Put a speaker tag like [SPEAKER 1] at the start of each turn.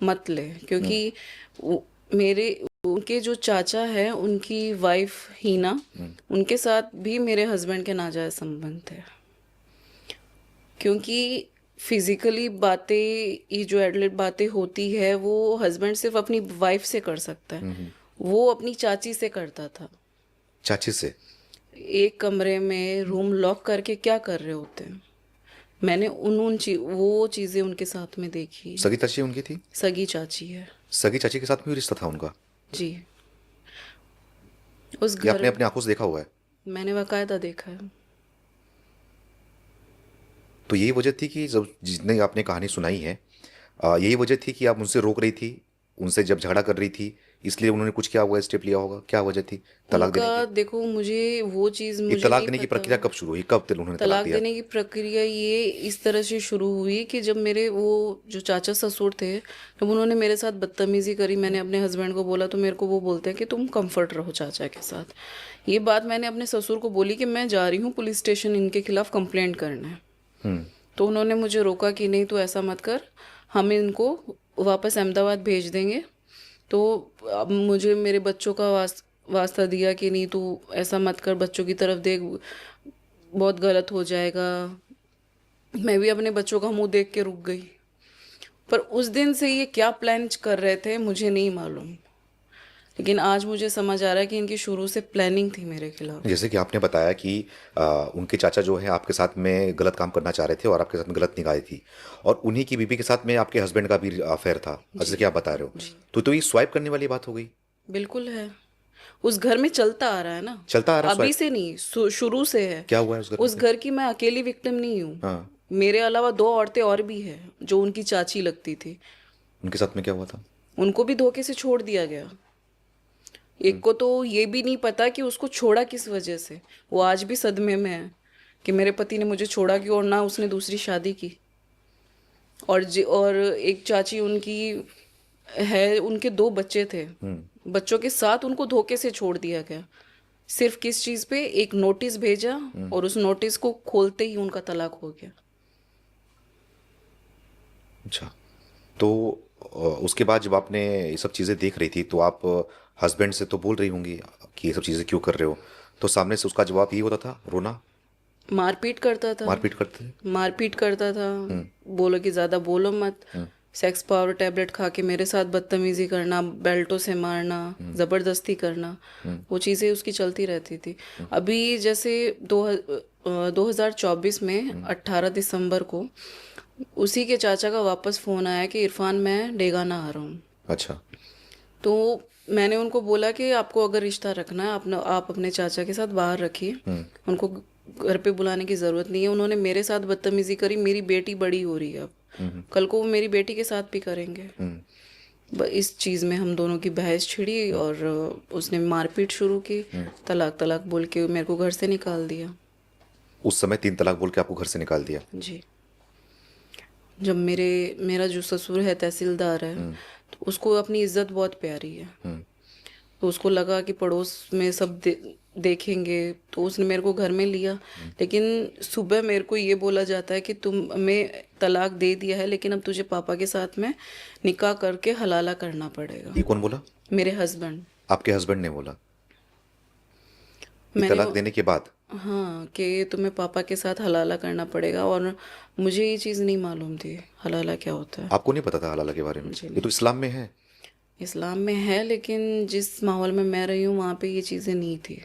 [SPEAKER 1] मत ले, क्योंकि मेरे उनके जो चाचा है उनकी वाइफ हीना, उनके साथ भी मेरे हस्बैंड के नाजायज संबंध थे। क्योंकि फिजिकली बातें, ये जो एडल्ट बातें होती है वो हस्बैंड सिर्फ अपनी वाइफ से कर सकता है, वो अपनी चाची से करता था।
[SPEAKER 2] चाची से?
[SPEAKER 1] एक कमरे में रूम लॉक करके क्या कर रहे होते हैं। मैंने वो चीज़ें उनके साथ में देखी।
[SPEAKER 2] सगी चाची उनकी थी?
[SPEAKER 1] सगी चाची है।
[SPEAKER 2] सगी चाची के साथ में भी रिश्ता था उनका?
[SPEAKER 1] जी। उस
[SPEAKER 2] ये
[SPEAKER 1] घर
[SPEAKER 2] आपने अपनी आंखों से देखा हुआ है?
[SPEAKER 1] मैंने बाकायदा देखा है।
[SPEAKER 2] तो यही वजह थी कि जब जितने आपने कहानी सुनाई है, यही वजह थी कि आप उनसे रोक रही थी, उनसे जब झगड़ा कर रही थी, इसलिए उन्होंने कुछ किया होगा, स्टेप लिया होगा? क्या वजह थी तलाक देने
[SPEAKER 1] उनका
[SPEAKER 2] की?
[SPEAKER 1] देखो, मुझे वो चीज़
[SPEAKER 2] ये
[SPEAKER 1] मुझे
[SPEAKER 2] तलाक
[SPEAKER 1] नहीं
[SPEAKER 2] देने की
[SPEAKER 1] पता।
[SPEAKER 2] प्रक्रिया कब शुरू हुई, कब उन्होंने तलाक
[SPEAKER 1] तलाक
[SPEAKER 2] दिया?
[SPEAKER 1] देने की प्रक्रिया ये इस तरह से शुरू हुई कि जब मेरे वो जो चाचा ससुर थे, जब उन्होंने मेरे साथ बदतमीज़ी करी, मैंने अपने हस्बैंड को बोला तो मेरे को वो बोलते हैं कि तुम कंफर्ट रहो चाचा के साथ। ये बात मैंने अपने ससुर को बोली कि मैं जा रही हूँ पुलिस स्टेशन इनके खिलाफ कंप्लेंट करने। तो उन्होंने मुझे रोका कि नहीं, तो ऐसा मत कर, हम इनको वापस अहमदाबाद भेज देंगे। तो अब मुझे मेरे बच्चों का वास्ता दिया कि नहीं, तू ऐसा मत कर, बच्चों की तरफ देख, बहुत गलत हो जाएगा। मैं भी अपने बच्चों का मुंह देख के रुक गई। पर उस दिन से ये क्या प्लान कर रहे थे मुझे नहीं मालूम, लेकिन आज मुझे समझ आ रहा है कि इनकी शुरू से प्लानिंग थी मेरे खिलाफ।
[SPEAKER 2] जैसे कि आपने बताया कि उनके चाचा जो है आपके साथ में गलत काम करना चाह रहे थे और आपके साथ में गलत निगाहें थी, और उन्हीं की बीबी के साथ में आपके हस्बैंड का भी अफेयर था, जैसे
[SPEAKER 1] जी।
[SPEAKER 2] कि आप बता रहे हो।
[SPEAKER 1] जी।
[SPEAKER 2] तो ये स्वाइप करने वाली बात हो गई?
[SPEAKER 1] बिल्कुल है। उस घर में चलता आ रहा है ना,
[SPEAKER 2] चलता आ रहा
[SPEAKER 1] अभी
[SPEAKER 2] स्वाइप?
[SPEAKER 1] से नहीं, शुरू से है।
[SPEAKER 2] क्या हुआ है उस घर में
[SPEAKER 1] उस
[SPEAKER 2] से?
[SPEAKER 1] घर की मैं अकेली विक्टिम नहीं हूँ।
[SPEAKER 2] हाँ।
[SPEAKER 1] मेरे अलावा दो औरतें और भी हैं जो उनकी चाची लगती थी।
[SPEAKER 2] उनके साथ में क्या हुआ था?
[SPEAKER 1] उनको भी धोखे से छोड़ दिया गया। एक को तो ये भी नहीं पता कि उसको छोड़ा किस वजह से। वो आज भी सदमे में है कि मेरे पति ने मुझे छोड़ा क्यों, और ना उसने दूसरी शादी की। और एक चाची उनकी है, उनके दो बच्चे थे, बच्चों के साथ उनको धोखे से छोड़ दिया गया। सिर्फ किस चीज़ पे, एक नोटिस भेजा और उस नोटिस को खोलते ही उनका तलाक हो गया।
[SPEAKER 2] अच्छा। तो उसके बाद जब आपने ये सब चीज़ें देख रही थी तो आप हस्बैंड से तो बोल रही होंगी कि ये सब चीज़ें क्यों कर रहे हो, तो सामने से उसका जवाब यही होता था, रोना?
[SPEAKER 1] मारपीट करता था।
[SPEAKER 2] मारपीट करते थे?
[SPEAKER 1] मारपीट करता था। बोलो कि ज़्यादा बोलो मत। सेक्स पावर टैबलेट खा के मेरे साथ बदतमीजी करना, बेल्टों से मारना, ज़बरदस्ती करना, वो चीज़ें उसकी चलती रहती थी। अभी जैसे 2024 में 18 दिसंबर को उसी के चाचा का वापस फ़ोन आया कि इरफान मैं डेगाना आ रहा हूँ।
[SPEAKER 2] अच्छा।
[SPEAKER 1] तो मैंने उनको बोला कि आपको अगर रिश्ता रखना है आप अपने चाचा के साथ बाहर रखिए, उनको घर पे बुलाने की ज़रूरत नहीं है। उन्होंने मेरे साथ बदतमीज़ी करी, मेरी बेटी बड़ी हो रही है अब, कल को वो मेरी बेटी के साथ भी करेंगे। इस चीज़ में हम दोनों की बहस छिड़ी और उसने मारपीट शुरू की। तलाक तलाक बोल के मेरे को घर से निकाल दिया।
[SPEAKER 2] उस समय 3 तलाक बोल के आपको घर से निकाल दिया?
[SPEAKER 1] जी। जब मेरा जो ससुर है तहसीलदार है, तो उसको अपनी इज्जत बहुत प्यारी है। तो उसको लगा कि पड़ोस में सब देखेंगे, तो उसने मेरे को घर में लिया। लेकिन सुबह मेरे को ये बोला जाता है कि हमें तलाक दे दिया है, लेकिन अब तुझे पापा के साथ में निकाह करके हलाला करना पड़ेगा।
[SPEAKER 2] ये कौन बोला?
[SPEAKER 1] मेरे हस्बैंड।
[SPEAKER 2] आपके हस्बैंड ने बोला? ये
[SPEAKER 1] मैंने
[SPEAKER 2] तलाक देने के बाद?
[SPEAKER 1] हाँ, कि तुम्हें पापा के साथ हलाला करना पड़ेगा, और मुझे ये चीज़ नहीं मालूम थी हलाला क्या होता है।
[SPEAKER 2] आपको नहीं पता था हलाला के बारे में?
[SPEAKER 1] जी
[SPEAKER 2] ये
[SPEAKER 1] नहीं।
[SPEAKER 2] तो इस्लाम में है।
[SPEAKER 1] इस्लाम में है, लेकिन जिस माहौल में मैं रही हूँ वहाँ पे ये चीज़ें नहीं थी।